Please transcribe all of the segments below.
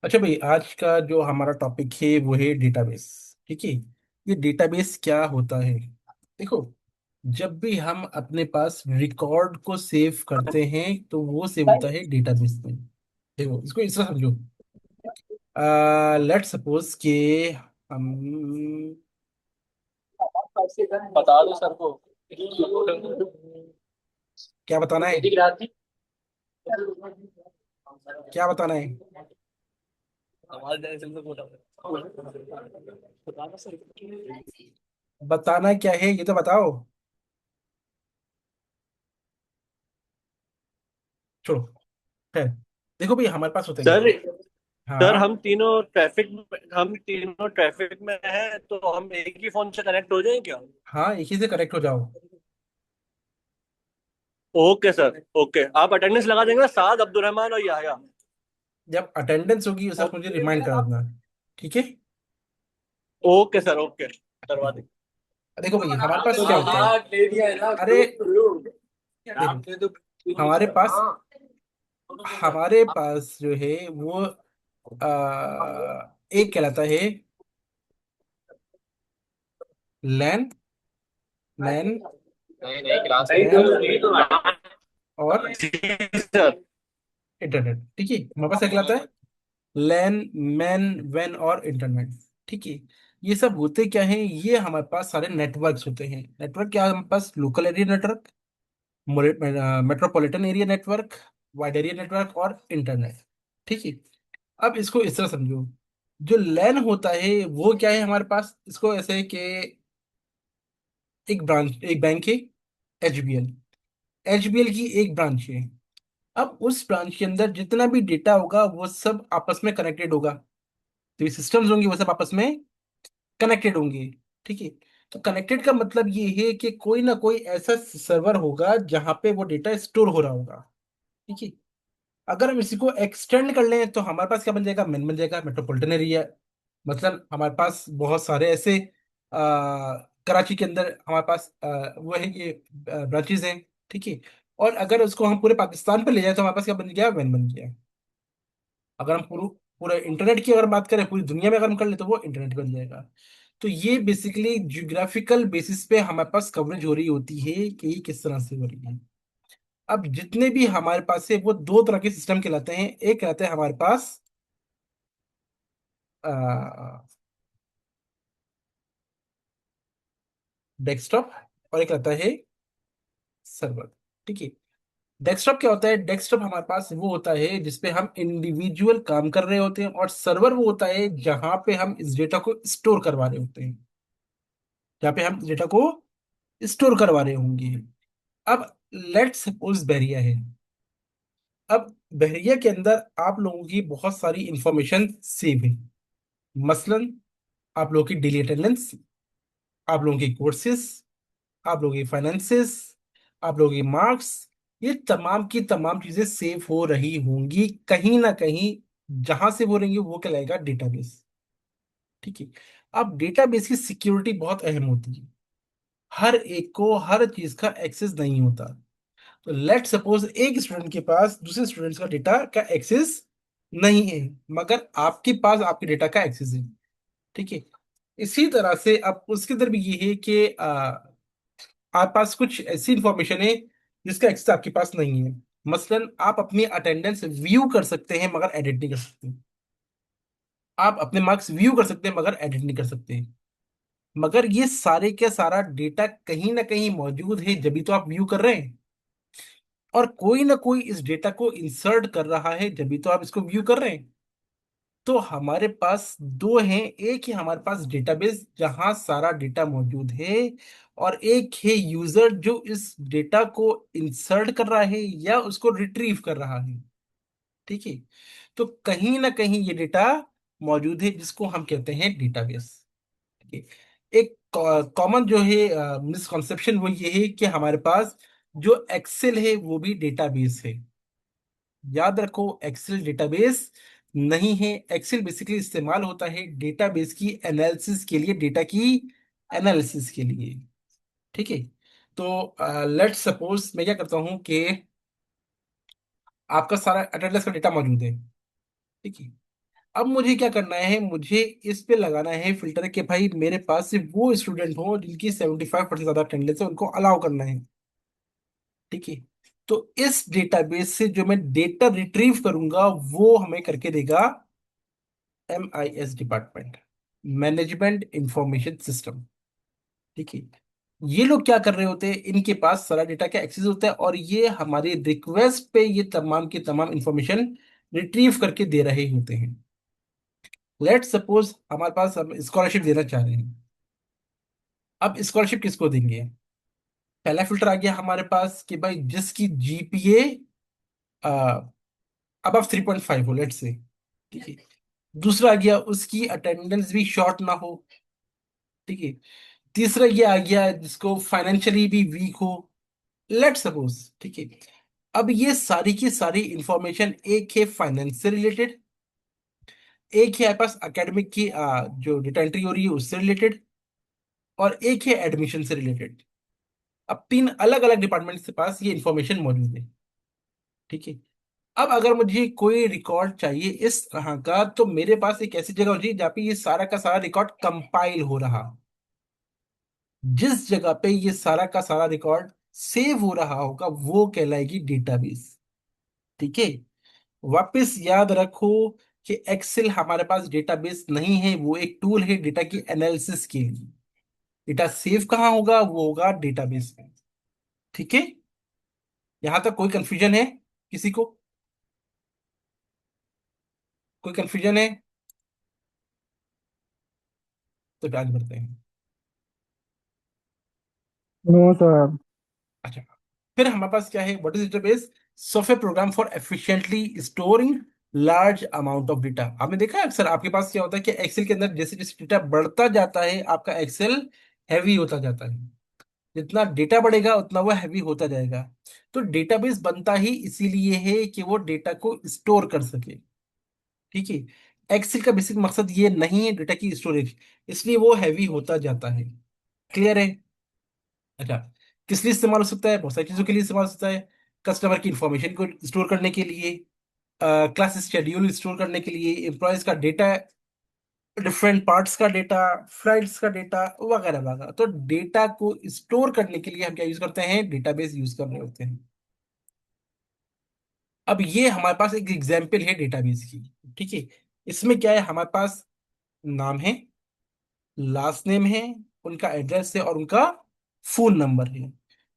अच्छा भाई, आज का जो हमारा टॉपिक है वो है डेटाबेस। ठीक है। ये डेटाबेस क्या होता है? देखो, जब भी हम अपने पास रिकॉर्ड को सेव करते हैं तो वो सेव होता है डेटाबेस में। देखो, इसको इस तरह समझो। लेट सपोज कि हम बता दो सर को। क्या बताना है? दिख रहा थी। क्या बताना है? आवाज ऐसे से बोला। बताना सर। बताना क्या है ये तो बताओ। छोड़ो। है। देखो भाई, हमारे पास होता है क्या? सर सर हाँ। हम तीनों ट्रैफिक में हैं तो हम एक ही फोन से कनेक्ट हो जाएं क्या? हाँ, एक ही से करेक्ट हो जाओ। Okay sir, okay. आप अटेंडेंस लगा देंगे ना, साद अब्दुल रहमान और याया। जब अटेंडेंस होगी उस वक्त मुझे रिमाइंड करा देना। ठीक है। ओके सर, ओके, करवा देंगे। देखो भाई, हमारे आपने पास क्या तो होता है। ले लिया है ना अरे, ग्रुप। देखो, आपने तो हमारे पास हाँ। हमारे पास जो है वो एक कहलाता है लैन। मैन। नहीं नहीं, क्लास नहीं मैन तो और जी सर। इंटरनेट। ठीक है, हमारे पास क्या कहलाता है? लैन, मैन, वैन और इंटरनेट। ठीक है। ये सब होते क्या है? ये हमारे पास सारे नेटवर्क्स होते हैं। नेटवर्क क्या है हमारे पास? Local area network, metropolitan area network, wide area network और इंटरनेट। ठीक है। अब इसको इस तरह समझो। जो लैन होता है वो क्या है हमारे पास? इसको ऐसे है कि एक बैंक है, एचबीएल। एचबीएल की एक ब्रांच है। अब उस ब्रांच के अंदर जितना भी डेटा होगा वो सब आपस में कनेक्टेड होगा। तो ये सिस्टम्स होंगे वो सब आपस में कनेक्टेड होंगे। ठीक है। तो कनेक्टेड का मतलब ये है कि कोई ना कोई ऐसा सर्वर होगा जहां पे वो डेटा स्टोर हो रहा होगा। ठीक है। अगर हम इसी को एक्सटेंड कर लें तो हमारे पास क्या बन जाएगा? मेन बन जाएगा मेट्रोपॉलिटन एरिया। मतलब हमारे पास बहुत सारे ऐसे कराची के अंदर हमारे पास वो है ये ब्रांचेज हैं। ठीक है। और अगर उसको हम पूरे पाकिस्तान पे ले जाए तो हमारे पास क्या बन गया? वैन बन गया। अगर हम पूरे पूरे इंटरनेट की अगर बात करें, पूरी दुनिया में अगर हम कर ले तो वो इंटरनेट बन जाएगा। तो ये बेसिकली जियोग्राफिकल बेसिस पे हमारे पास कवरेज हो रही होती है कि ये किस तरह से हो रही है। अब जितने भी हमारे पास है वो दो तरह के सिस्टम कहलाते हैं। एक कहलाता है हमारे पास डेस्कटॉप, और एक रहता है सर्वर। ठीक है। डेस्कटॉप क्या होता है? डेस्कटॉप हमारे पास वो होता है जिसपे हम इंडिविजुअल काम कर रहे होते हैं, और सर्वर वो होता है जहां पे हम इस डेटा को स्टोर करवा रहे होते हैं, जहाँ पे हम डेटा को स्टोर करवा रहे होंगे। अब लेट्स सपोज बहरिया है। अब बहरिया के अंदर आप लोगों की बहुत सारी इंफॉर्मेशन सेव है। मसलन आप लोगों की डेली अटेंडेंस, आप लोगों की कोर्सेज, आप लोगों की फाइनेंसेस, आप लोगों की मार्क्स, ये तमाम की तमाम चीजें सेव हो रही होंगी कहीं ना कहीं। जहां से वो रहेंगे वो कहलाएगा डेटाबेस। ठीक है। अब डेटाबेस की सिक्योरिटी बहुत अहम होती है। हर एक को हर चीज का एक्सेस नहीं होता। तो लेट सपोज एक स्टूडेंट के पास दूसरे स्टूडेंट्स का डेटा का एक्सेस नहीं है, मगर आपके पास आपके डेटा का एक्सेस है। ठीक है। इसी तरह से अब उसके अंदर भी ये है कि आप पास कुछ ऐसी इंफॉर्मेशन है जिसका एक्सेस आपके पास नहीं है। मसलन आप अपनी अटेंडेंस व्यू कर सकते हैं मगर एडिट नहीं कर सकते। आप अपने मार्क्स व्यू कर सकते हैं मगर एडिट नहीं कर सकते। मगर ये सारे का सारा डेटा कहीं ना कहीं मौजूद है, जभी तो आप व्यू कर रहे हैं। और कोई ना कोई इस डेटा को इंसर्ट कर रहा है, जभी तो आप इसको व्यू कर रहे हैं। तो हमारे पास दो हैं। एक है हमारे पास डेटाबेस जहां सारा डेटा मौजूद है, और एक है यूजर जो इस डेटा को इंसर्ट कर रहा है या उसको रिट्रीव कर रहा है। ठीक है। तो कहीं ना कहीं ये डेटा मौजूद है जिसको हम कहते हैं डेटाबेस। ठीक है। एक कॉमन जो है मिसकॉन्सेप्शन वो ये है कि हमारे पास जो एक्सेल है वो भी डेटाबेस है। याद रखो, एक्सेल डेटाबेस नहीं है। एक्सेल बेसिकली इस्तेमाल होता है डेटाबेस की एनालिसिस के लिए, डेटा की एनालिसिस के लिए। ठीक है। तो लेट्स सपोज मैं क्या करता हूं कि आपका सारा अटेंडेंस का डेटा मौजूद है। ठीक है। अब मुझे क्या करना है, मुझे इस पे लगाना है फिल्टर कि भाई मेरे पास सिर्फ वो स्टूडेंट हो जिनकी 75% ज्यादा अटेंडेंस है, उनको अलाउ करना है। ठीक है। तो इस डेटाबेस से जो मैं डेटा रिट्रीव करूंगा वो हमें करके देगा MIS department, management information system. ठीक है। ये लोग क्या कर रहे होते हैं, इनके पास सारा डेटा का एक्सेस होता है और ये हमारी रिक्वेस्ट पे ये तमाम की तमाम इंफॉर्मेशन रिट्रीव करके दे रहे होते हैं। लेट सपोज हमारे पास हम स्कॉलरशिप देना चाह रहे हैं। अब स्कॉलरशिप किसको देंगे? पहला फिल्टर आ गया हमारे पास कि भाई जिसकी GPA अब 3.5 हो, लेट से। ठीक है। दूसरा आ गया उसकी अटेंडेंस भी शॉर्ट ना हो। ठीक है। तीसरा ये आ गया जिसको फाइनेंशियली भी वीक हो, लेट सपोज। ठीक है। अब ये सारी की सारी इंफॉर्मेशन, एक है फाइनेंस से रिलेटेड, एक है आपके पास एकेडमिक की जो डेटा एंट्री हो रही है उससे रिलेटेड, और एक है एडमिशन से रिलेटेड। अब तीन अलग अलग डिपार्टमेंट्स के पास ये इंफॉर्मेशन मौजूद है। ठीक है। अब अगर मुझे कोई रिकॉर्ड चाहिए इस तरह का, तो मेरे पास एक ऐसी जगह होगी जहाँ पे ये सारा का सारा रिकॉर्ड कंपाइल हो रहा, जिस जगह पे ये सारा का सारा रिकॉर्ड सेव हो रहा होगा वो कहलाएगी डेटाबेस। ठीक है। वापस याद रखो कि एक्सेल हमारे पास डेटाबेस नहीं है, वो एक टूल है डेटा की एनालिसिस के लिए। डेटा सेव कहाँ होगा, वो होगा डेटाबेस में। ठीक है। यहां तक कोई कंफ्यूजन है किसी को? कोई कंफ्यूजन है? तो आगे बढ़ते हैं। No sir. अच्छा, फिर हमारे पास क्या है, what is database? Software program for efficiently storing large amount of data. आपने देखा है अक्सर आपके पास क्या होता है कि एक्सेल के अंदर जैसे जैसे डेटा बढ़ता जाता है आपका एक्सेल हैवी होता जाता है। जितना डेटा बढ़ेगा उतना वो हैवी होता जाएगा। तो डेटाबेस बनता ही इसीलिए है कि वो डेटा को स्टोर कर सके। ठीक है। एक्सेल का बेसिक मकसद ये नहीं है डेटा की स्टोरेज, इसलिए वो हैवी होता जाता है। क्लियर है? अच्छा, किस लिए इस्तेमाल हो सकता है? बहुत सारी चीजों के लिए इस्तेमाल हो सकता है। कस्टमर की इंफॉर्मेशन को स्टोर करने के लिए, क्लास शेड्यूल स्टोर करने के लिए, एम्प्लॉयज का डेटा, डिफरेंट पार्ट्स का डेटा, फ्लाइट्स का डेटा, वगैरह वगैरह। तो डेटा को स्टोर करने के लिए हम क्या यूज करते हैं, डेटाबेस यूज कर रहे होते हैं। अब ये हमारे पास एक एग्जाम्पल है डेटाबेस की। ठीक है। इसमें क्या है, हमारे पास नाम है, लास्ट नेम है, उनका एड्रेस है और उनका फोन नंबर है।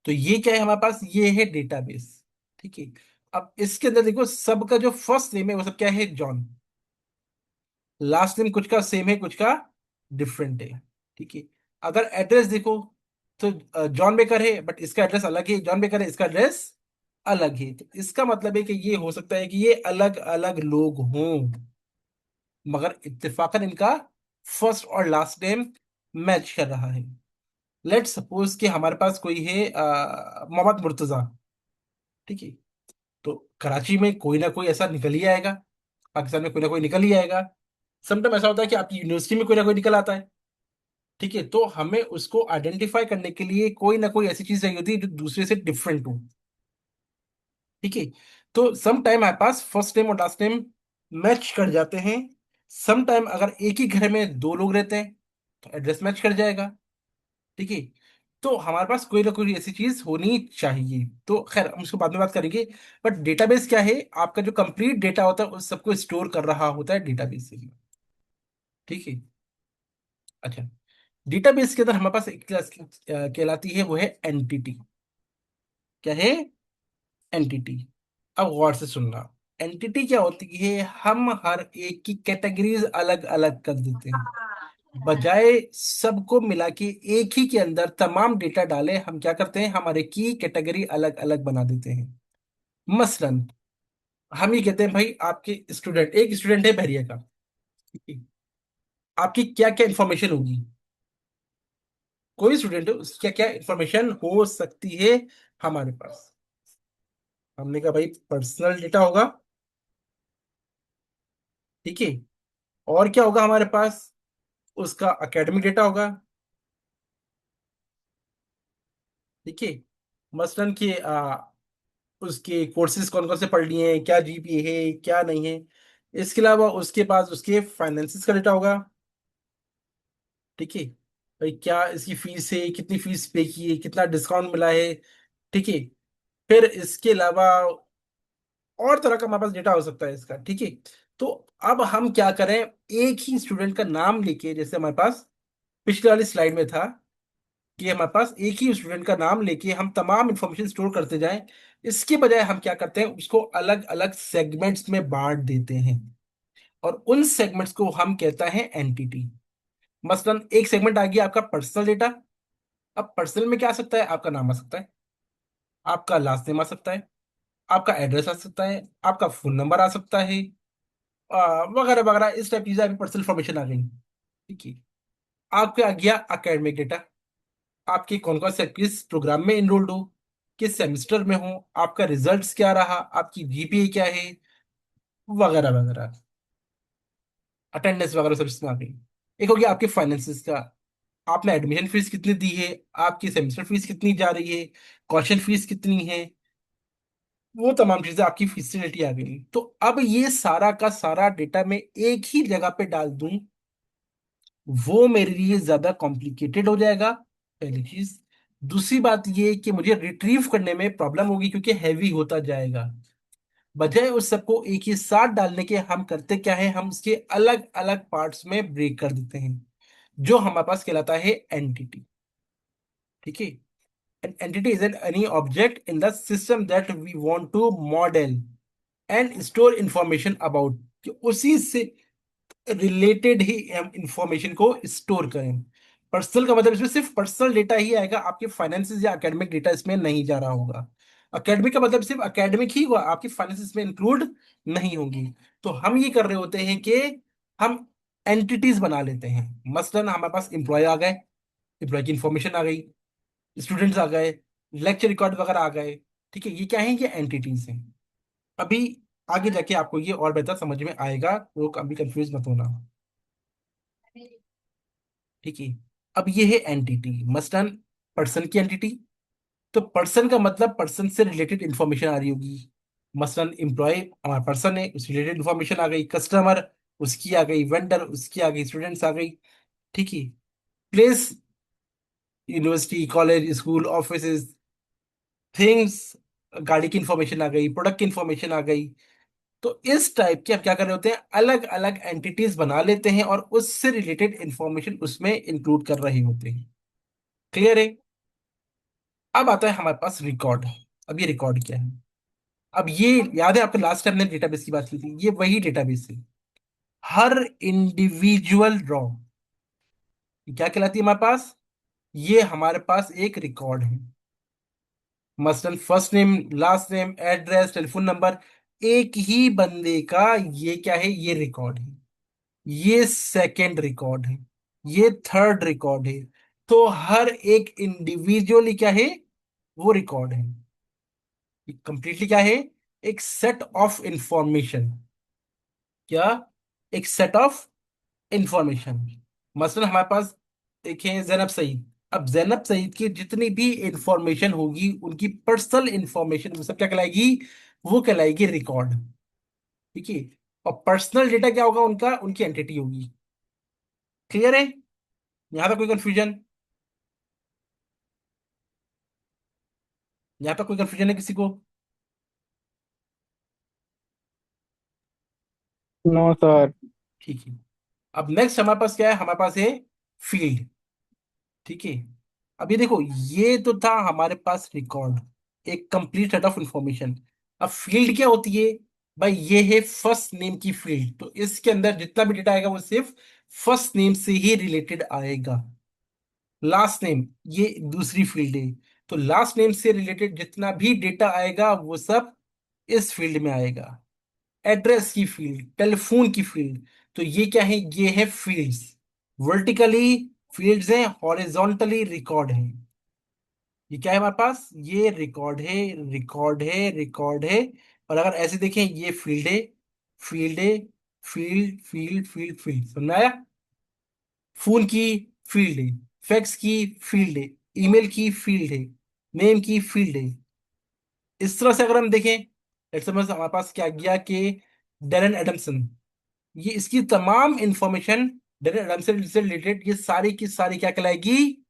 तो ये क्या है हमारे पास, ये है डेटाबेस। ठीक है। अब इसके अंदर देखो सबका जो फर्स्ट नेम है वो सब क्या है, जॉन। लास्ट नेम कुछ का सेम है, कुछ का डिफरेंट है। ठीक है। अगर एड्रेस देखो तो जॉन बेकर है बट इसका एड्रेस अलग है, जॉन बेकर है इसका एड्रेस अलग है। तो इसका मतलब है कि ये हो सकता है कि ये अलग अलग लोग हों, मगर इत्तेफाकन इनका फर्स्ट और लास्ट नेम मैच कर रहा है। लेट सपोज कि हमारे पास कोई है मोहम्मद मुर्तजा। ठीक है। तो कराची में कोई ना कोई ऐसा निकल ही आएगा, पाकिस्तान में कोई ना कोई निकल ही आएगा। समटाइम ऐसा होता है कि आपकी यूनिवर्सिटी में कोई ना कोई निकल आता है। ठीक है। तो हमें उसको आइडेंटिफाई करने के लिए कोई ना कोई ऐसी चीज चाहिए होती है जो दूसरे से डिफरेंट हो। ठीक है। तो सम टाइम हमारे पास फर्स्ट नेम और लास्ट नेम मैच कर जाते हैं। सम टाइम अगर एक ही घर में दो लोग रहते हैं तो एड्रेस मैच कर जाएगा। ठीक है। तो हमारे पास कोई ना कोई ऐसी चीज होनी चाहिए। तो खैर हम उसको बाद में बात करेंगे। बट डेटाबेस क्या है, आपका जो कंप्लीट डेटा होता है उस सबको स्टोर कर रहा होता है डेटाबेस से। ठीक है। अच्छा, डेटाबेस के अंदर हमारे पास एक क्लास कहलाती है, वो है एंटिटी। क्या है? एंटिटी। अब गौर से सुनना, एंटिटी क्या होती है, हम हर एक की कैटेगरीज अलग अलग कर देते हैं। बजाय सबको मिला के एक ही के अंदर तमाम डेटा डाले, हम क्या करते हैं, हमारे की कैटेगरी अलग अलग बना देते हैं। मसलन हम ये कहते हैं भाई आपके स्टूडेंट, एक स्टूडेंट है बहरिया का, ठीक है? आपकी क्या क्या इंफॉर्मेशन होगी, कोई स्टूडेंट है उसकी क्या क्या इंफॉर्मेशन हो सकती है हमारे पास? हमने कहा भाई पर्सनल डेटा होगा। ठीक है। और क्या होगा हमारे पास, उसका एकेडमिक डेटा होगा। ठीक है। मसलन कि उसके कोर्सेज कौन कौन से पढ़ लिए हैं, क्या GPA है क्या नहीं है। इसके अलावा उसके पास उसके फाइनेंसिस का डेटा होगा। ठीक है, भाई क्या इसकी फीस है, कितनी फीस पे की है, कितना डिस्काउंट मिला है। ठीक है, फिर इसके अलावा और तरह का हमारे पास डेटा हो सकता है इसका। ठीक है, तो अब हम क्या करें, एक ही स्टूडेंट का नाम लेके, जैसे हमारे पास पिछले वाली स्लाइड में था कि हमारे पास एक ही स्टूडेंट का नाम लेके हम तमाम इंफॉर्मेशन स्टोर करते जाएं, इसके बजाय हम क्या करते हैं, उसको अलग अलग सेगमेंट्स में बांट देते हैं, और उन सेगमेंट्स को हम कहता है एंटिटी। मसलन एक सेगमेंट आ गया आपका पर्सनल डेटा। अब पर्सनल में क्या आ सकता है, आपका नाम आ सकता है, आपका लास्ट नेम आ सकता है, आपका एड्रेस आ सकता है, आपका फोन नंबर आ सकता है, वगैरह वगैरह, इस टाइप की चीजें आपकी पर्सनल इंफॉर्मेशन आ गई। ठीक है, आपके आ गया एकेडमिक डेटा, आपके कौन कौन से किस प्रोग्राम में इनरोल्ड हो, किस सेमेस्टर में हो, आपका रिजल्ट्स क्या रहा, आपकी जीपीए क्या है, वगैरह वगैरह, अटेंडेंस वगैरह सब इसमें आ गई। एक हो गया आपके फाइनेंसिस का, आपने एडमिशन फीस कितनी दी है, आपकी सेमेस्टर फीस कितनी जा रही है, कॉशन फीस कितनी है, वो तमाम चीजें आपकी फैसिलिटी आ गई। तो अब ये सारा का सारा डेटा मैं एक ही जगह पे डाल दूं, वो मेरे लिए ज्यादा कॉम्प्लिकेटेड हो जाएगा, पहली चीज। दूसरी बात ये कि मुझे रिट्रीव करने में प्रॉब्लम होगी क्योंकि हैवी होता जाएगा। बजाय उस सबको एक ही साथ डालने के हम करते क्या है, हम उसके अलग अलग पार्ट्स में ब्रेक कर देते हैं, जो हमारे पास कहलाता है एंटिटी। ठीक है, an entity is any object in the system that we want to model and store information about, कि उसी से रिलेटेड ही हम इंफॉर्मेशन को स्टोर करें। पर्सनल का मतलब इसमें सिर्फ पर्सनल डेटा ही आएगा, आपके फाइनेंसिस या एकेडमिक डेटा इसमें नहीं जा रहा होगा। एकेडमिक का मतलब सिर्फ एकेडमिक ही हुआ, आपकी फाइनेंसिस में इंक्लूड नहीं होंगी। तो हम ये कर रहे होते हैं कि हम एंटिटीज बना लेते हैं। मसलन हमारे पास एम्प्लॉय आ गए, एम्प्लॉय की इंफॉर्मेशन आ गई, स्टूडेंट्स आ गए, लेक्चर रिकॉर्ड वगैरह आ गए। ठीक है, ये क्या है, ये एंटिटीज हैं। अभी आगे जाके आपको ये और बेहतर समझ में आएगा, तो अभी कंफ्यूज मत होना। ठीक है, अब ये है एंटिटी, मसलन पर्सन की एंटिटी। तो पर्सन का मतलब पर्सन से रिलेटेड इंफॉर्मेशन आ रही होगी। मसलन एम्प्लॉय हमारा पर्सन है, उससे रिलेटेड इंफॉर्मेशन आ गई, कस्टमर उसकी आ गई, वेंडर उसकी आ गई, स्टूडेंट्स आ गई। ठीक है, place, university, college, school, office, things, गाड़ी की इंफॉर्मेशन आ गई, प्रोडक्ट की इंफॉर्मेशन आ गई। तो इस टाइप के हम क्या कर रहे होते हैं, अलग अलग एंटिटीज बना लेते हैं और उससे रिलेटेड इंफॉर्मेशन उसमें इंक्लूड कर रहे होते हैं। क्लियर है? अब आता है हमारे पास रिकॉर्ड। अब ये रिकॉर्ड क्या है, अब ये याद है आपको लास्ट टाइम हमने डेटाबेस की बात की थी, ये वही डेटाबेस है। हर इंडिविजुअल रॉ क्या कहलाती है हमारे पास, ये हमारे पास एक रिकॉर्ड है। मसलन first name, last name, address, telephone number, एक ही बंदे का ये क्या है, ये रिकॉर्ड है। ये सेकंड रिकॉर्ड है, ये थर्ड रिकॉर्ड है। तो हर एक इंडिविजुअली क्या है, वो रिकॉर्ड है। कंप्लीटली क्या है, एक सेट ऑफ इंफॉर्मेशन। क्या, एक सेट ऑफ इंफॉर्मेशन। मसलन हमारे पास देखें जैनब सईद, अब जैनब सईद की जितनी भी इंफॉर्मेशन होगी, उनकी पर्सनल इंफॉर्मेशन, वो सब क्या कहलाएगी, वो कहलाएगी रिकॉर्ड। ठीक है, और पर्सनल डेटा क्या होगा उनका, उनकी एंटिटी होगी। क्लियर है? यहां तक कोई कंफ्यूजन? यहाँ पे कोई कंफ्यूजन है किसी को? No sir. ठीक है, अब नेक्स्ट हमारे पास क्या है, हमारे पास है फील्ड। ठीक है, अब ये देखो, ये तो था हमारे पास रिकॉर्ड, एक कंप्लीट सेट ऑफ इंफॉर्मेशन। अब फील्ड क्या होती है, भाई ये है फर्स्ट नेम की फील्ड, तो इसके अंदर जितना भी डेटा आएगा वो सिर्फ फर्स्ट नेम से ही रिलेटेड आएगा। लास्ट नेम, ये दूसरी फील्ड है, तो लास्ट नेम से रिलेटेड जितना भी डेटा आएगा वो सब इस फील्ड में आएगा। एड्रेस की फील्ड, टेलीफोन की फील्ड, तो ये क्या है, ये है फील्ड्स। वर्टिकली फील्ड्स हैं, हॉरिजॉन्टली रिकॉर्ड है। ये क्या है हमारे पास, ये रिकॉर्ड है, रिकॉर्ड है, रिकॉर्ड है। और अगर ऐसे देखें, ये फील्ड है, फील्ड है, फील्ड फील्ड फील्ड फील्ड, समझ में आया? फोन की फील्ड है, फैक्स की फील्ड है, ईमेल की फील्ड है, नेम की फील्ड है। इस तरह से अगर हम देखें, लेट्स सपोज हमारे पास क्या गया कि डेरन एडमसन, ये इसकी तमाम इंफॉर्मेशन रन से रिलेटेड ये सारी की सारी क्या कहलाएगी?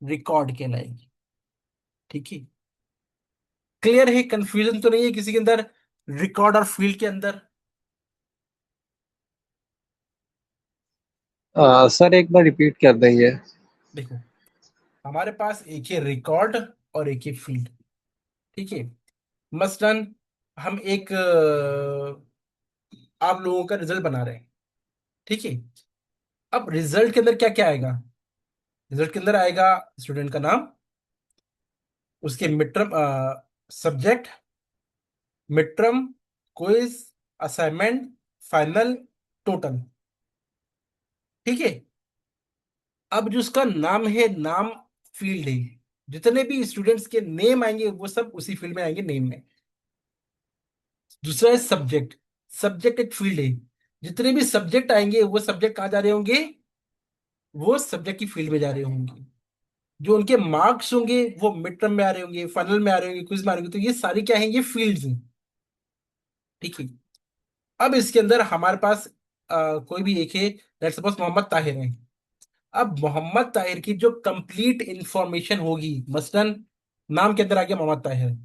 रिकॉर्ड कहलाएगी। ठीक है। क्लियर है? कंफ्यूजन तो नहीं है किसी के अंदर रिकॉर्ड और फील्ड के अंदर? सर एक बार रिपीट कर देंगे। देखो, हमारे पास एक ही रिकॉर्ड और एक ही फील्ड। ठीक है। मसलन हम एक आप लोगों का रिजल्ट बना रहे हैं। ठीक है। अब रिजल्ट के अंदर क्या क्या आएगा? रिजल्ट के अंदर आएगा स्टूडेंट का नाम, उसके mid term, subject, mid term, quiz, assignment, final, total. ठीक है। अब जो उसका नाम है, नाम फील्ड है, जितने भी स्टूडेंट्स के नेम आएंगे वो सब उसी फील्ड में आएंगे, नेम में। दूसरा है सब्जेक्ट। सब्जेक्ट एक फील्ड है, जितने भी सब्जेक्ट आएंगे वो सब्जेक्ट कहाँ जा रहे होंगे? वो सब्जेक्ट की फील्ड में जा रहे होंगे। जो उनके मार्क्स होंगे वो मिड टर्म में आ रहे होंगे, फाइनल में आ रहे होंगे, क्विज में आ रहे होंगे। तो ये सारी क्या है? ये फील्ड्स हैं। ठीक है। अब इसके अंदर हमारे पास कोई भी एक है, लेट्स सपोज मोहम्मद ताहिर है। अब मोहम्मद ताहिर की जो कंप्लीट इंफॉर्मेशन होगी, मसलन नाम के अंदर आ गया मोहम्मद ताहिर।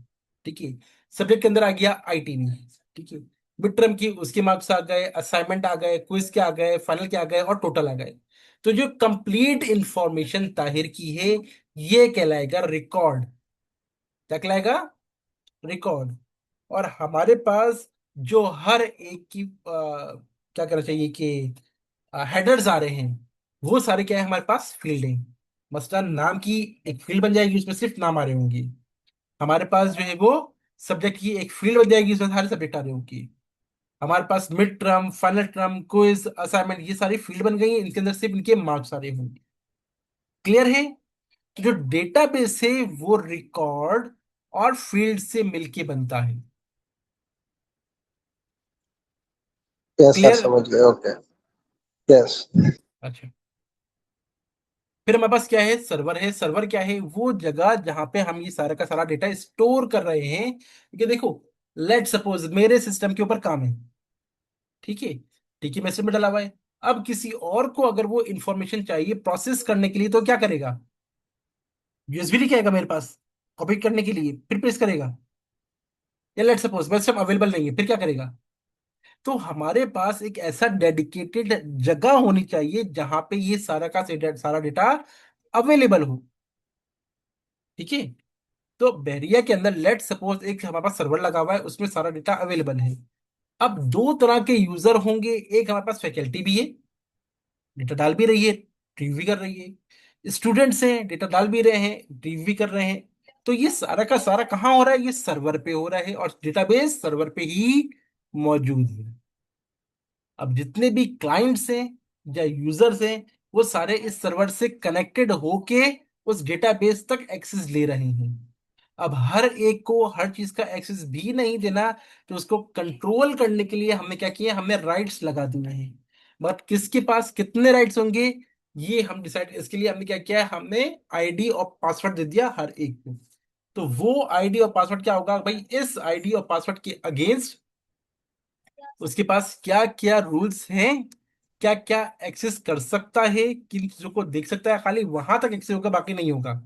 ठीक है। सब्जेक्ट के अंदर आ गया आईटीवी। ठीक है। मिड टर्म की उसके मार्क्स आ गए, असाइनमेंट आ गए, क्विज के आ गए, फाइनल के आ गए और टोटल आ गए। तो जो कंप्लीट इंफॉर्मेशन ताहिर की है, ये कहलाएगा रिकॉर्ड। क्या कहलाएगा? रिकॉर्ड। और हमारे पास जो हर एक की क्या करना चाहिए कि हेडर्स आ रहे हैं, वो सारे क्या है? हमारे पास फील्ड है। मसलन नाम की एक फील्ड बन जाएगी, उसमें सिर्फ नाम आ रहे होंगे। हमारे पास जो है वो सब्जेक्ट की एक फील्ड बन जाएगी, उसमें सारे सब्जेक्ट आ रहे होंगे। हमारे पास mid term, final term, quiz, assignment, ये सारी फील्ड बन गई है, इनके अंदर सिर्फ इनके मार्क्स आ रहे होंगे। क्लियर है? तो जो डेटाबेस है वो रिकॉर्ड और फील्ड से मिलके बनता है। Yes sir, clear? समझ गए। ओके। यस। अच्छा। फिर हमारे पास क्या है? सर्वर है। सर्वर क्या है? वो जगह जहां पे हम ये सारा का सारा डेटा स्टोर कर रहे हैं। क्योंकि देखो, लेट सपोज मेरे सिस्टम के ऊपर काम है। ठीक है। ठीक है, मैसेज में डाला हुआ है। अब किसी और को अगर वो इंफॉर्मेशन चाहिए प्रोसेस करने के लिए, तो क्या करेगा? यूएसबी लेके आएगा मेरे पास कॉपी करने के लिए, फिर प्रेस करेगा। या लेट सपोज मेरा सिस्टम अवेलेबल नहीं है, फिर क्या करेगा? तो हमारे पास एक ऐसा डेडिकेटेड जगह होनी चाहिए जहां पे ये सारा का सारा डेटा अवेलेबल हो। ठीक है। तो बैरिया के अंदर लेट सपोज एक हमारे पास सर्वर लगा हुआ है, उसमें सारा डेटा अवेलेबल है। अब दो तरह के यूजर होंगे। एक हमारे पास फैकल्टी भी है, डेटा डाल भी रही है, रिव्यू भी कर रही है। स्टूडेंट्स हैं, डेटा डाल भी रहे हैं, रिव्यू भी कर रहे हैं। तो ये सारा का सारा कहाँ हो रहा है? ये सर्वर पे हो रहा है, और डेटाबेस सर्वर पे ही मौजूद है। अब जितने भी क्लाइंट्स हैं या यूजर्स हैं, वो सारे इस सर्वर से कनेक्टेड होके उस डेटाबेस तक एक्सेस ले रहे हैं। अब हर एक को हर चीज का एक्सेस भी नहीं देना, तो उसको कंट्रोल करने के लिए हमने क्या किया? हमने राइट्स लगा दिए हैं। बट किसके पास कितने राइट्स होंगे, ये हम डिसाइड, इसके लिए हमने क्या किया है? हमने आईडी और पासवर्ड दे दिया हर एक को। तो वो आईडी और पासवर्ड क्या होगा भाई? इस आईडी और पासवर्ड के अगेंस्ट उसके पास क्या क्या रूल्स हैं, क्या क्या एक्सेस कर सकता है, किन चीजों को देख सकता है, खाली वहां तक एक्सेस होगा, बाकी नहीं होगा।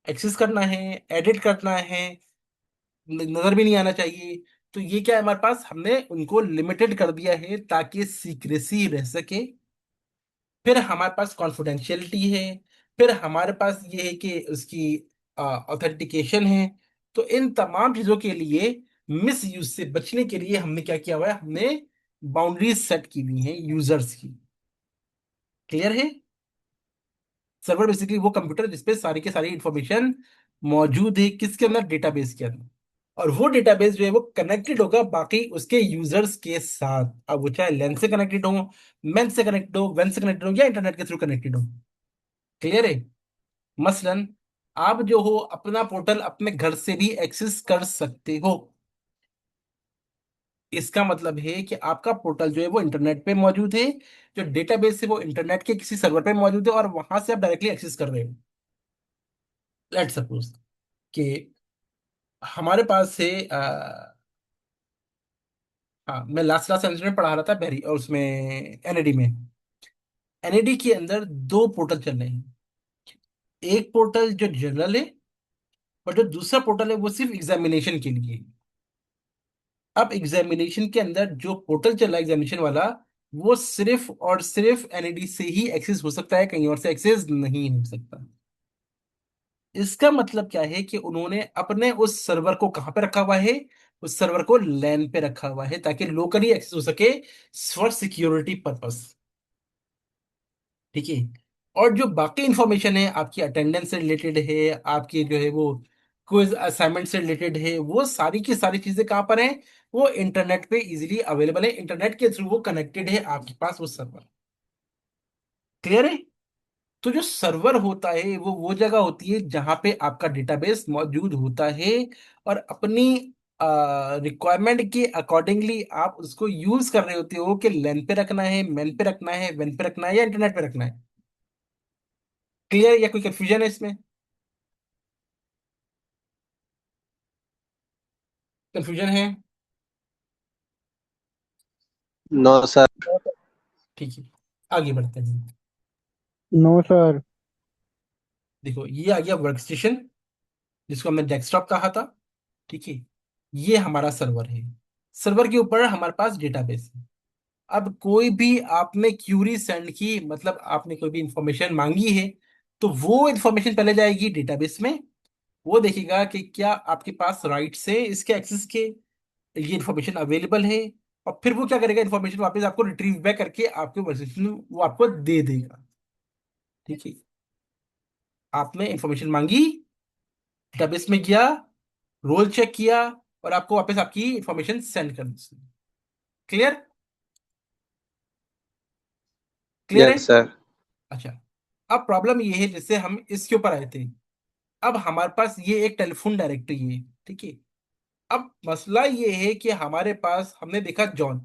एक्सेस करना है, एडिट करना है, नजर भी नहीं आना चाहिए। तो ये क्या है? हमारे पास हमने उनको लिमिटेड कर दिया है ताकि सीक्रेसी रह सके। फिर हमारे पास कॉन्फिडेंशियलिटी है। फिर हमारे पास ये है कि उसकी ऑथेंटिकेशन है। तो इन तमाम चीजों के लिए, मिस यूज से बचने के लिए हमने क्या किया हुआ है? हमने बाउंड्रीज सेट की हुई है यूजर्स की। क्लियर है? सर्वर बेसिकली वो कंप्यूटर जिसपे सारी के सारी इंफॉर्मेशन मौजूद है, किसके अंदर? डेटाबेस के अंदर। और वो डेटाबेस जो है वो कनेक्टेड होगा बाकी उसके यूजर्स के साथ, अब वो चाहे लेंस से कनेक्टेड हो, मेन से कनेक्टेड हो, वेन से कनेक्टेड हो, या इंटरनेट के थ्रू कनेक्टेड हो। क्लियर है? मसलन आप जो हो अपना पोर्टल अपने घर से भी एक्सेस कर सकते हो। इसका मतलब है कि आपका पोर्टल जो है वो इंटरनेट पे मौजूद है, जो डेटाबेस है वो इंटरनेट के किसी सर्वर पे मौजूद है, और वहां से आप डायरेक्टली एक्सेस कर रहे हो। लेट सपोज कि हमारे पास है हाँ, मैं लास्ट लास्ट सेमेस्टर में पढ़ा रहा था बेरी, और उसमें एनएडी में। एनएडी के अंदर दो पोर्टल चल रहे हैं। एक पोर्टल जो जनरल है, और जो दूसरा पोर्टल है वो सिर्फ एग्जामिनेशन के लिए है। अब एग्जामिनेशन के अंदर जो पोर्टल चल रहा है एग्जामिनेशन वाला, वो सिर्फ और सिर्फ एनएडी से ही एक्सेस हो सकता है, कहीं और से एक्सेस नहीं हो सकता। इसका मतलब क्या है कि उन्होंने अपने उस सर्वर को कहां पे रखा हुआ है? उस सर्वर को लैन पे रखा हुआ है, ताकि लोकली एक्सेस हो सके फॉर सिक्योरिटी पर्पस। ठीक है। और जो बाकी इंफॉर्मेशन है, आपकी अटेंडेंस से रिलेटेड है, आपकी जो है वो क्विज असाइनमेंट से रिलेटेड है, वो सारी की सारी चीजें कहाँ पर हैं? वो इंटरनेट पे इजीली अवेलेबल है, इंटरनेट के थ्रू वो कनेक्टेड है आपके पास वो सर्वर। क्लियर है? तो जो सर्वर होता है वो जगह होती है जहां पे आपका डेटाबेस मौजूद होता है, और अपनी रिक्वायरमेंट के अकॉर्डिंगली आप उसको यूज कर रहे होते हो कि लेन पे रखना है, मेन पे रखना है, वेन पे रखना है, या इंटरनेट पे रखना है। क्लियर, या कोई कंफ्यूजन है इसमें? कंफ्यूजन है? No sir. ठीक है, आगे बढ़ते हैं। No sir. देखो, ये आ गया वर्क स्टेशन, जिसको हमने डेस्कटॉप कहा था। ठीक है। ये हमारा सर्वर है। सर्वर के ऊपर हमारे पास डेटाबेस है। अब कोई भी आपने क्यूरी सेंड की, मतलब आपने कोई भी इंफॉर्मेशन मांगी है, तो वो इंफॉर्मेशन पहले जाएगी डेटाबेस में। वो देखेगा कि क्या आपके पास राइट्स है इसके एक्सेस के, ये इंफॉर्मेशन अवेलेबल है। और फिर वो क्या करेगा, इंफॉर्मेशन वापस आपको रिट्रीव बैक करके आपके वर्कस्टेशन वो आपको दे देगा। ठीक है। आपने इंफॉर्मेशन मांगी, डेटाबेस में गया, रोल चेक किया, और आपको वापस आपकी इंफॉर्मेशन सेंड कर दी। क्लियर? क्लियर है? Yes sir. अच्छा। अब प्रॉब्लम ये है, जैसे हम इसके ऊपर आए थे, अब हमारे पास ये एक टेलीफोन डायरेक्टरी है। ठीक है। अब मसला ये है कि हमारे पास, हमने देखा जॉन,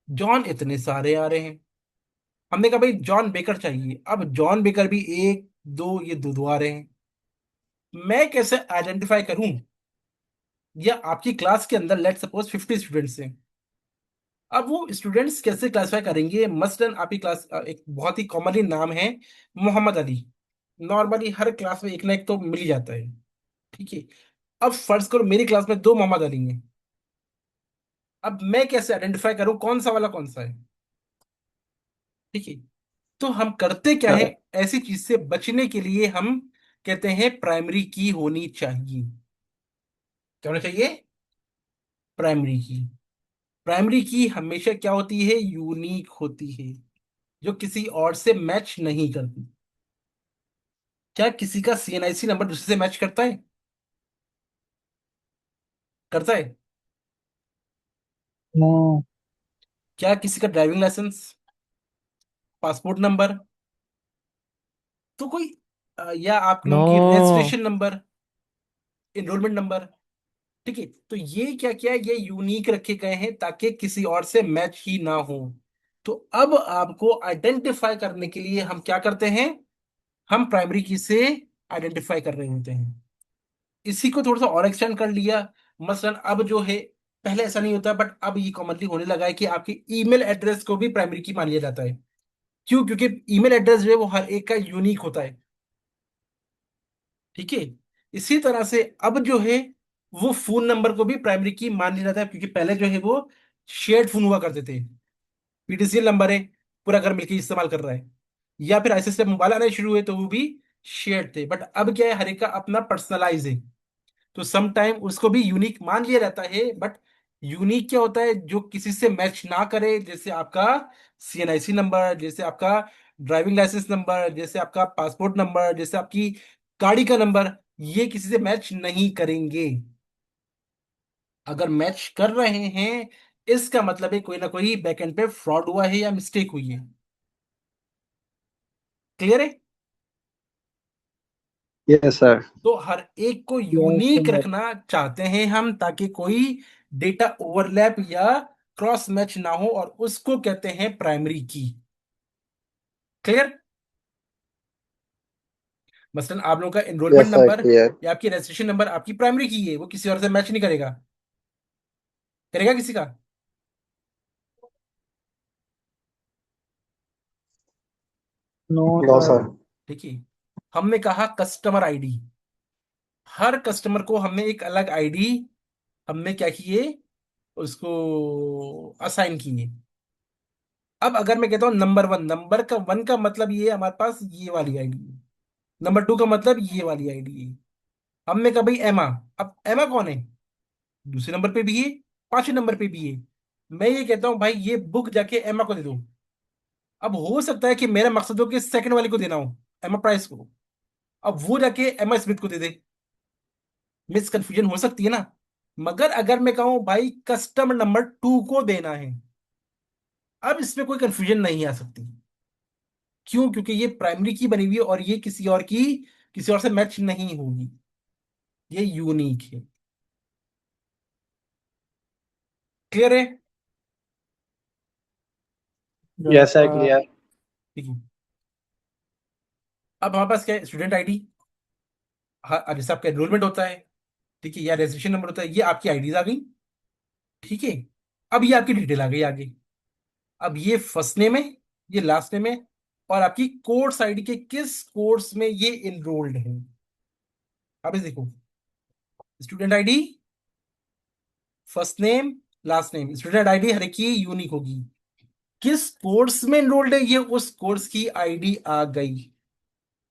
जॉन इतने सारे आ रहे हैं। हमने कहा भाई जॉन बेकर चाहिए, अब जॉन बेकर भी एक दो, ये दो दो आ रहे हैं। मैं कैसे आइडेंटिफाई करूं? या आपकी क्लास के अंदर लेट सपोज 50 स्टूडेंट्स हैं। अब वो स्टूडेंट्स कैसे क्लासिफाई करेंगे? मसलन आपकी क्लास, एक बहुत ही कॉमनली नाम है मोहम्मद अली। नॉर्मली हर क्लास में एक ना एक तो मिल ही जाता है। ठीक है। अब फर्ज करो मेरी क्लास में दो मोहम्मद अली हैं। अब मैं कैसे आइडेंटिफाई करूं कौन सा वाला कौन सा है? ठीक है। तो हम करते क्या है, ऐसी चीज से बचने के लिए हम कहते हैं प्राइमरी की होनी चाहिए। क्या होना चाहिए? प्राइमरी की। प्राइमरी की हमेशा क्या होती है? यूनिक होती है, जो किसी और से मैच नहीं करती। क्या किसी का सीएनआईसी नंबर दूसरे से मैच करता है? करता है? नो। क्या किसी का ड्राइविंग लाइसेंस, पासपोर्ट नंबर, तो कोई या आप नो। लोगों की रजिस्ट्रेशन नंबर, एनरोलमेंट नंबर। ठीक है। तो ये क्या क्या है, ये यूनिक रखे गए हैं ताकि किसी और से मैच ही ना हो। तो अब आपको आइडेंटिफाई करने के लिए हम क्या करते हैं? हम प्राइमरी की से आइडेंटिफाई कर रहे होते हैं। इसी को थोड़ा सा और एक्सटेंड कर लिया। मसलन अब जो है, पहले ऐसा नहीं होता बट अब ये कॉमनली होने लगा है कि आपकी ईमेल एड्रेस को भी प्राइमरी की मान लिया जाता है। क्यों? क्योंकि ईमेल एड्रेस जो है वो हर एक का यूनिक होता है। ठीक है। इसी तरह से अब जो है, वो फोन नंबर को भी प्राइमरी की मान लिया जाता है, क्योंकि पहले जो है वो शेयर्ड फोन हुआ करते थे। पीटीसीएल नंबर है, पूरा घर मिलकर इस्तेमाल कर रहा है। या फिर ऐसे मोबाइल आने शुरू हुए तो वो भी शेयर्ड थे, बट अब क्या है, हर एक का अपना पर्सनलाइज है। तो सम टाइम उसको भी यूनिक मान लिया जाता है, बट यूनिक क्या होता है? जो किसी से मैच ना करे, जैसे आपका सीएनआईसी नंबर, जैसे आपका ड्राइविंग लाइसेंस नंबर, जैसे आपका पासपोर्ट नंबर, जैसे आपकी गाड़ी का नंबर, ये किसी से मैच नहीं करेंगे। अगर मैच कर रहे हैं, इसका मतलब है कोई ना कोई बैकएंड पे फ्रॉड हुआ है या मिस्टेक हुई है। क्लियर है? Yes sir. तो हर एक को यस यूनिक सर। रखना चाहते हैं हम, ताकि कोई डेटा ओवरलैप या क्रॉस मैच ना हो, और उसको कहते हैं प्राइमरी की। क्लियर? मसलन आप लोगों का enrolment yes sir number clear. या आपकी रजिस्ट्रेशन नंबर आपकी प्राइमरी की है, वो किसी और से मैच नहीं करेगा। करेगा किसी का? No no sir. सर। ठीक है। हमने कहा कस्टमर आईडी, हर कस्टमर को हमने एक अलग आईडी हमने क्या किए, उसको असाइन किए। अब अगर मैं कहता हूं नंबर वन, नंबर का वन का मतलब ये है हमारे पास ये वाली आईडी है, नंबर टू का मतलब ये वाली आईडी है। हमने कहा भाई एमा, अब एमा कौन है, दूसरे नंबर पे भी है, पांचवें नंबर पे भी है। मैं ये कहता हूँ भाई ये बुक जाके एमा को दे दो। अब हो सकता है कि मेरा मकसद हो कि सेकंड वाले को देना हो, एमा प्राइस को, अब वो जाके एमा स्मिथ को दे दे, मिस कंफ्यूजन हो सकती है ना। मगर अगर मैं कहूं भाई कस्टमर नंबर टू को देना है, अब इसमें कोई कंफ्यूजन नहीं आ सकती। क्यों? क्योंकि ये प्राइमरी की बनी हुई है और ये किसी और की, किसी और से मैच नहीं होगी, ये यूनिक है। क्लियर है? यस यस है सर। क्लियर। ठीक है। अब हमारे पास क्या है, स्टूडेंट आईडी, जैसे आपका एनरोलमेंट होता है, ठीक है, या रजिस्ट्रेशन नंबर होता है, ये आपकी आईडीज आ गई। ठीक है। अब ये आपकी डिटेल आ गई आगे। अब ये फर्स्ट नेम है, ये लास्ट नेम है, और आपकी कोर्स आईडी के किस कोर्स में ये इनरोल्ड है। अब इस देखो, student ID, first name, last name, student ID हर एक की यूनिक होगी। किस कोर्स में इनरोल्ड है, ये उस कोर्स की आईडी आ गई।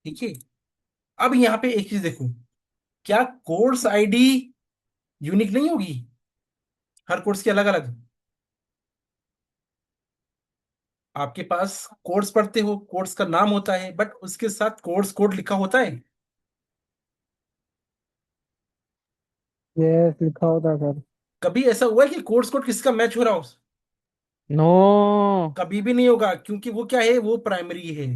ठीक है। अब यहां पे एक चीज देखो, क्या कोर्स आईडी यूनिक नहीं होगी, हर कोर्स की अलग अलग। आपके पास कोर्स पढ़ते हो, कोर्स का नाम होता है, बट उसके साथ कोर्स कोड लिखा होता है। यस लिखा होता है सर। कभी ऐसा हुआ है कि कोर्स कोड किसका मैच हो रहा हो? नो। कभी भी नहीं होगा, क्योंकि वो क्या है, वो प्राइमरी है।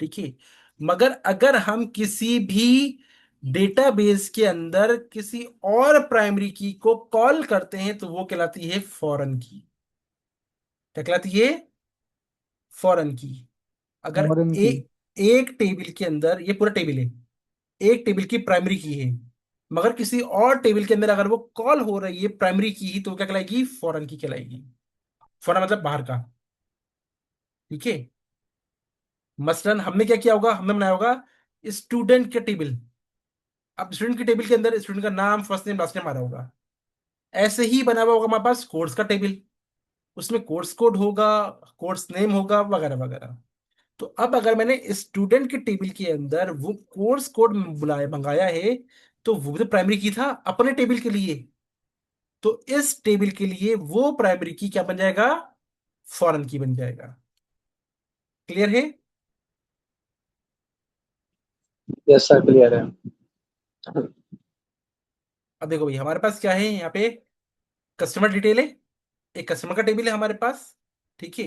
ठीक है। मगर अगर हम किसी भी डेटाबेस के अंदर किसी और प्राइमरी की को कॉल करते हैं तो वो कहलाती है फॉरेन की। क्या कहलाती है? फॉरेन की। अगर फॉरेन की। एक टेबल के अंदर, ये पूरा टेबल है, एक टेबल की प्राइमरी की है, मगर किसी और टेबल के अंदर अगर वो कॉल हो रही है प्राइमरी की ही, तो वो क्या कहलाएगी, फॉरेन की कहलाएगी। फॉरेन मतलब बाहर का। ठीक है। मसलन हमने क्या किया होगा, हमने बनाया होगा स्टूडेंट के टेबल। अब स्टूडेंट के टेबल के अंदर स्टूडेंट का नाम, फर्स्ट नेम, लास्ट नेम आ रहा होगा। ऐसे ही बना हुआ होगा हमारे पास कोर्स का टेबल, उसमें कोर्स कोड होगा, कोर्स नेम होगा, वगैरह वगैरह। तो अब अगर मैंने स्टूडेंट के टेबल के अंदर वो कोर्स कोड बुलाया मंगाया है, तो वो तो प्राइमरी की था अपने टेबल के लिए, तो इस टेबल के लिए वो प्राइमरी की क्या बन जाएगा, फॉरेन की बन जाएगा। क्लियर है? यस सर क्लियर है। अब देखो भाई हमारे पास क्या है यहाँ पे, कस्टमर डिटेल है, एक कस्टमर का टेबल है हमारे पास। ठीक है।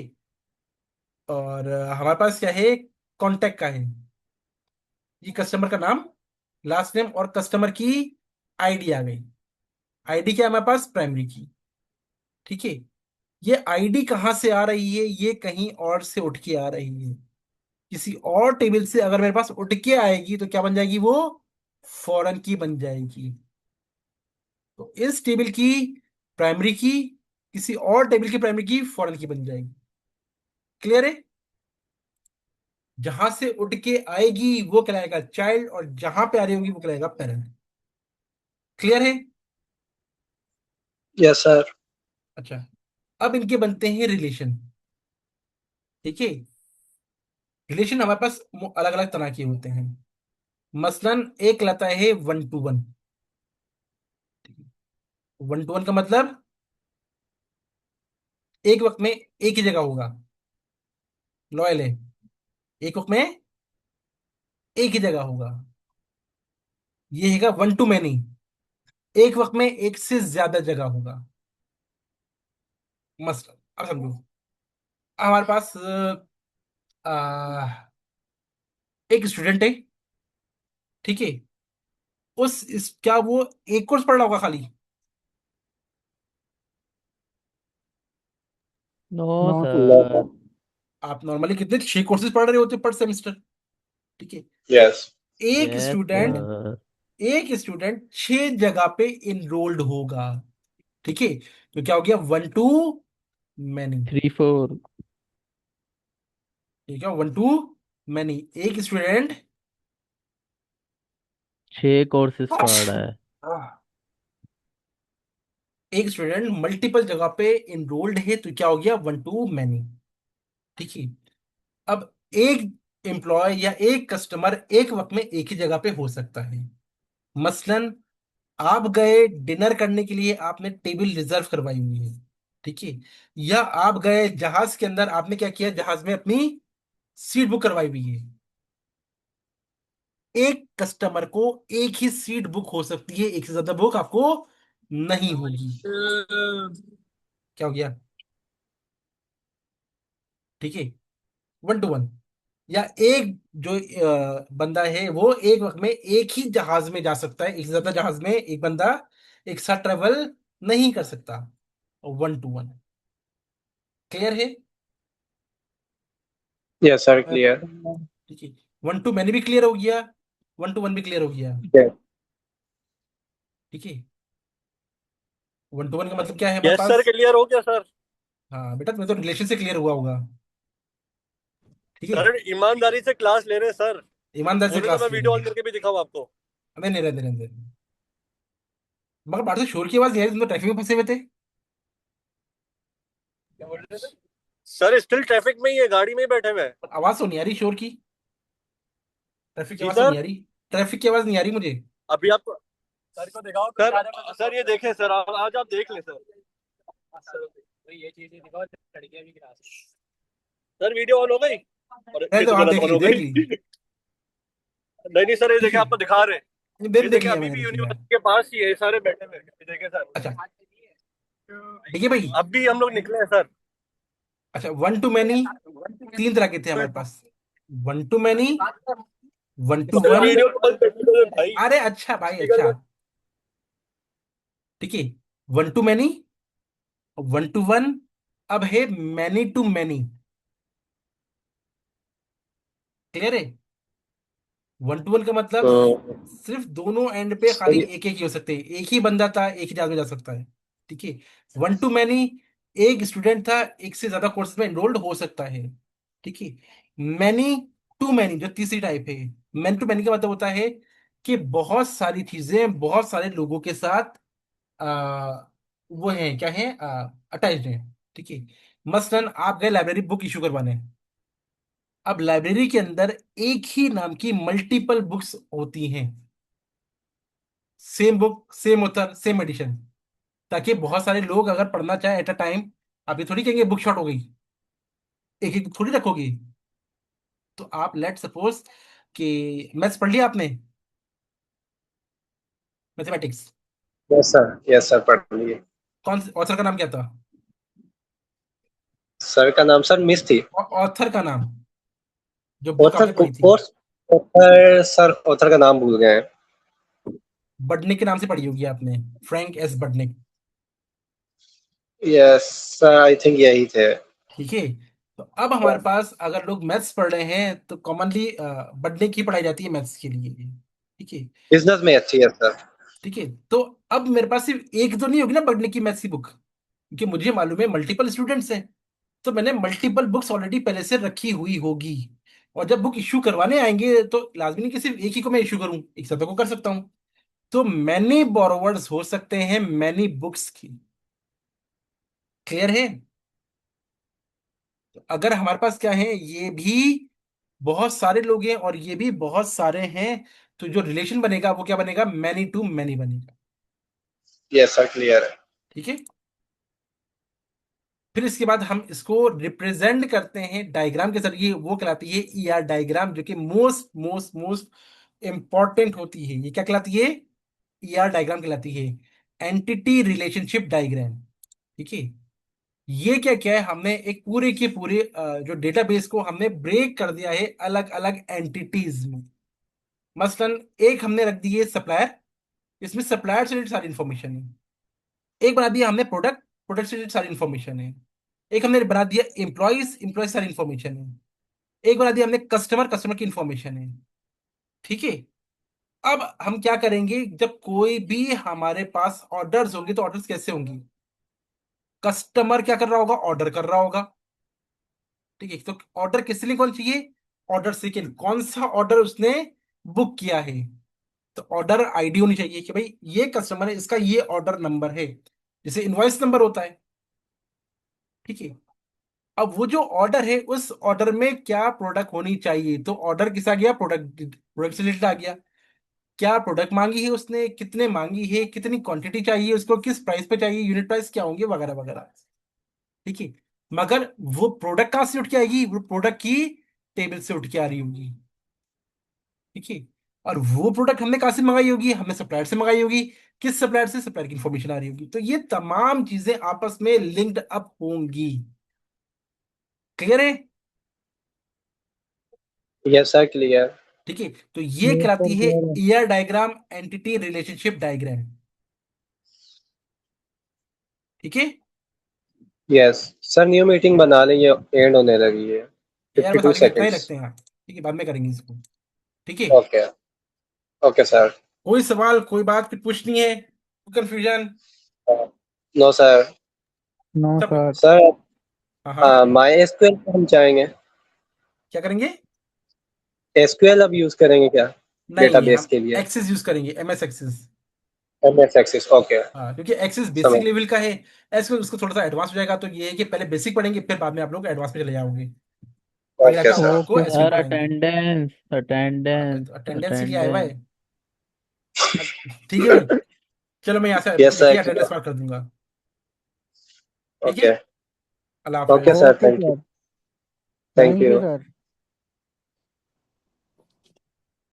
और हमारे पास क्या है, कॉन्टैक्ट का है, ये कस्टमर का नाम, लास्ट नेम और कस्टमर की आईडी आ गई। आईडी क्या है हमारे पास, प्राइमरी की। ठीक है। ये आईडी कहाँ से आ रही है, ये कहीं और से उठ के आ रही है, किसी और टेबल से अगर मेरे पास उठ के आएगी तो क्या बन जाएगी वो, फॉरेन की बन जाएगी। तो इस टेबल की प्राइमरी की किसी और टेबल की प्राइमरी की फॉरेन की बन जाएगी। क्लियर है? जहां से उठ के आएगी वो कहलाएगा चाइल्ड, और जहां पे आ रही होगी वो कहलाएगा पेरेंट। क्लियर है? Yes sir. अच्छा। अब इनके बनते हैं रिलेशन। ठीक है। रिलेशन हमारे पास अलग अलग तरह के होते हैं। मसलन एक लाता है one two one. One two one का मतलब एक वक्त में एक ही जगह होगा, लॉयल है, एक वक्त में एक ही जगह होगा। ये हैगा वन टू मैनी, एक वक्त में एक से ज्यादा जगह होगा। मसलन अब समझो, हमारे पास एक स्टूडेंट है। ठीक है। क्या वो एक कोर्स पढ़ रहा होगा खाली? No no no sir. Sir. आप नॉर्मली कितने, 6 कोर्सेज पढ़ रहे होते पर सेमेस्टर। ठीक है। यस। एक यस स्टूडेंट, सर। एक स्टूडेंट 6 जगह पे इनरोल्ड होगा। ठीक है। तो क्या हो गया, one to many. Three four. ठीक है, वन टू मैनी, एक स्टूडेंट 6 कोर्सेज पढ़ रहा है। एक स्टूडेंट मल्टीपल जगह पे इनरोल्ड है, तो क्या हो गया, वन टू मैनी। ठीक है। अब एक एम्प्लॉय या एक कस्टमर एक वक्त में एक ही जगह पे हो सकता है। मसलन आप गए डिनर करने के लिए, आपने टेबल रिजर्व करवाई हुई है। ठीक है। या आप गए जहाज के अंदर, आपने क्या किया, जहाज में अपनी सीट बुक करवाई हुई है। एक कस्टमर को एक ही सीट बुक हो सकती है, एक से ज्यादा बुक आपको नहीं होगी। क्या हो गया? ठीक है। One two one. या एक जो बंदा है वो एक वक्त में एक ही जहाज में जा सकता है, एक से ज्यादा जहाज में एक बंदा एक साथ ट्रेवल नहीं कर सकता। One two one. क्लियर है? Yes sir, clear. ठीक है। वन टू मैंने भी क्लियर हो गया, वन टू वन भी क्लियर हो गया। यस ठीक है। वन टू वन का मतलब क्या है हमारे यस सर, पास? क्लियर हो गया सर। हाँ बेटा, तुम्हें तो रिलेशन से क्लियर हुआ होगा। ठीक है। सर ईमानदारी से क्लास ले रहे हैं सर। ईमानदार से बोले तो क्लास मैं ले वीडियो रहे ऑन हैं। करके भी दिखाऊं आपको। नहीं नहीं, रहने रहने रहने। मगर बाहर से शोर की आवाज नहीं आ रही, तुम तो ट्रैफिक में फंसे हुए थे। क्या बोल रहे थे सर? स्टिल ट्रैफिक में ही है, गाड़ी में ही बैठे हुए हैं। आवाज तो नहीं आ रही शोर की, ट्रैफिक की जी आवाज तो सर। नहीं आ रही। ट्रैफिक की आवाज नहीं आ रही मुझे। अभी आपको सर को दिखाओ सर ये देखें सर, आज आप देख लें सर। ये चीजें दिखाओ, लड़कियां भी गिरा सर। वीडियो ऑन हो गई और नहीं ये तो तो हाँ, गलत देख ऑन ली हो देख गई। ली। नहीं नहीं सर, ये ठीक देखे है। आपको दिखा रहे हैं। देख ये देख देखे लिया अभी मैंने, भी देख लिया। यूनिवर्सिटी के पास ही है, ये सारे बैठे हुए हैं। ये देखे सर। अच्छा। ठीक है भाई। अब भी हम लोग निकले हैं सर। अच्छा, वन टू मैनी तीन तरह के थे हमारे पास। One to many, one to sir one. Video को बंद कर दो भाई। अरे अच्छा भाई, स्पीकर अच्छा। बंद। ठीक है। One to many, one to one. अब है मैनी टू मैनी। क्लियर है? वन टू वन का मतलब तो सिर्फ दोनों एंड पे खाली सर, एक एक ही हो सकते हैं, एक ही बंदा था एक ही जगह में जा सकता है। ठीक है। वन टू मैनी, एक स्टूडेंट था एक से ज्यादा कोर्सेज में एनरोल्ड हो सकता है। ठीक है। मैनी टू मैनी जो तीसरी टाइप है, मैनी टू मैनी का मतलब होता है कि बहुत सारी चीजें बहुत सारे लोगों के साथ वो है क्या है, अटैच्ड है। ठीक है। मसलन आप गए लाइब्रेरी बुक इशू करवाने। अब लाइब्रेरी के अंदर एक ही नाम की मल्टीपल बुक्स होती हैं, same book same author same edition, ताकि बहुत सारे लोग अगर पढ़ना चाहे एट अ टाइम, आप ये थोड़ी कहेंगे बुक शॉर्ट हो गई, एक एक थोड़ी रखोगे। तो आप लेट सपोज कि मैथ्स पढ़ लिया आपने, मैथमेटिक्स, यस सर, पढ़ लिए। कौन से ऑथर का नाम क्या था? सर का नाम सर मिस थी। ऑथर का नाम, जो बुक ऑथर आपने पढ़ी थी। कोर्स, ऑथर सर, ऑथर का नाम भूल गए हैं। बडनिक के नाम से पढ़ी होगी आपने, Frank S Budnik. Yes sir, I think यही थे। ठीक है। तो अब हमारे पास अगर लोग मैथ्स पढ़ रहे हैं तो कॉमनली बडनिक ही पढ़ाई जाती है मैथ्स के लिए। ठीक है। बिजनेस में अच्छी है सर। ठीक है। तो अब मेरे पास सिर्फ एक तो नहीं होगी ना पढ़ने की मैथ्स की बुक, क्योंकि मुझे मालूम है मल्टीपल स्टूडेंट्स हैं। तो मैंने मल्टीपल बुक्स ऑलरेडी पहले से रखी हुई होगी। और जब बुक इश्यू करवाने आएंगे तो लाजमी नहीं कि सिर्फ एक ही को मैं इश्यू करूं, एक साथ को कर सकता हूं। तो मैनी बोरोवर्स हो सकते हैं मैनी बुक्स की। क्लियर है? तो अगर हमारे पास क्या है, ये भी बहुत सारे लोग हैं और ये भी बहुत सारे हैं, तो जो रिलेशन बनेगा वो क्या बनेगा, मैनी टू मैनी बनेगा। यस सर, क्लियर है। ठीक है। फिर इसके बाद हम इसको रिप्रेजेंट करते हैं डायग्राम के जरिए, वो कहलाती है ईआर डायग्राम, जो कि मोस्ट मोस्ट मोस्ट इंपॉर्टेंट होती है। ये क्या कहलाती है? ईआर डायग्राम कहलाती है, एंटिटी रिलेशनशिप डायग्राम। ठीक है। ये क्या क्या है, हमने एक पूरे के पूरे जो डेटाबेस को हमने ब्रेक कर दिया है अलग अलग एंटिटीज में। मसलन एक हमने रख दी है सप्लायर, इसमें सप्लायर से रिलेटेड सारी इंफॉर्मेशन है। एक बना दिया हमने प्रोडक्ट, प्रोडक्ट से रिलेटेड सारी इंफॉर्मेशन है। एक हमने बना दिया एम्प्लॉयज, एम्प्लॉयज सारी इंफॉर्मेशन है। एक बना दिया हमने कस्टमर, कस्टमर की इंफॉर्मेशन है। ठीक है। अब हम क्या करेंगे, जब कोई भी हमारे पास ऑर्डर्स होंगे तो ऑर्डर्स कैसे होंगी, कस्टमर क्या कर रहा होगा, ऑर्डर कर रहा होगा। ठीक है। तो ऑर्डर किसके लिए कौन चाहिए, ऑर्डर सेकेंड, कौन सा ऑर्डर उसने बुक किया है। तो ऑर्डर आईडी होनी चाहिए कि भाई ये कस्टमर है, इसका ये ऑर्डर नंबर है, जैसे इनवॉइस नंबर होता है। ठीक है। अब वो जो ऑर्डर है, उस ऑर्डर में क्या प्रोडक्ट होनी चाहिए, तो ऑर्डर किसा गया, प्रोडक्ट, प्रोडक्ट से रिलेटेड आ गया। क्या प्रोडक्ट मांगी है उसने, कितने मांगी है, कितनी क्वांटिटी चाहिए उसको, किस प्राइस पे चाहिए, यूनिट प्राइस क्या होंगे, वगैरह वगैरह। ठीक है। मगर वो प्रोडक्ट कहाँ से उठ के आएगी, वो प्रोडक्ट की टेबल से उठ के आ रही होगी। ठीक है। और वो प्रोडक्ट हमने कहाँ से मंगाई होगी, हमने सप्लायर से मंगाई होगी। किस सप्लायर से, सप्लायर की इंफॉर्मेशन आ रही होगी। तो ये तमाम चीजें आपस में लिंक्ड अप होंगी। क्लियर है। Yes sir, clear. ठीक है। तो ये यस सर कहलाती है क्लियर है। Year diagram, entity relationship diagram. ठीक है। Yes सर, न्यू मीटिंग बना लें, ये एंड होने लगी है। यार बस 52 आज के लिए इतना ही सेकंड्स। रखते हैं यार। ठीक है, बाद में करेंगे इसको। ठीक है। ओके। Okay sir. कोई सवाल, कोई बात कुछ पूछनी है, कंफ्यूजन। No sir. नो सब। सर। सर हाँ हाँ। माई एसक्यूएल हम चाहेंगे। क्या करेंगे। एसक्यूएल अब यूज करेंगे क्या नहीं, डेटाबेस हम के लिए? एक्सेस यूज करेंगे, MS access. MS access, okay. हाँ, क्योंकि एक्सेस समझ। बेसिक लेवल का है। ऐसे उसको थोड़ा सा एडवांस हो जाएगा, तो ये है कि पहले बेसिक पढ़ेंगे, फिर बाद में आप लोग एडवांस में चले जाओगे। अभी ओके रखा हुआ सर। आपको ओके एसक्यूएल सर पढ़ाएंगे। अटेंडेंस हाँ, अटेंडेंस अटेंडेंस के लिए आया हुआ अटेंडेंस। है। ठीक है भाई। चलो मैं यहाँ से यस देखिए सर, अटेंडेंस क्लियर। मार्क कर दूंगा। ठीक है। Okay. Allah okay Hafiz. Sir, okay thank you. Sir. Thank thank you you. Sir.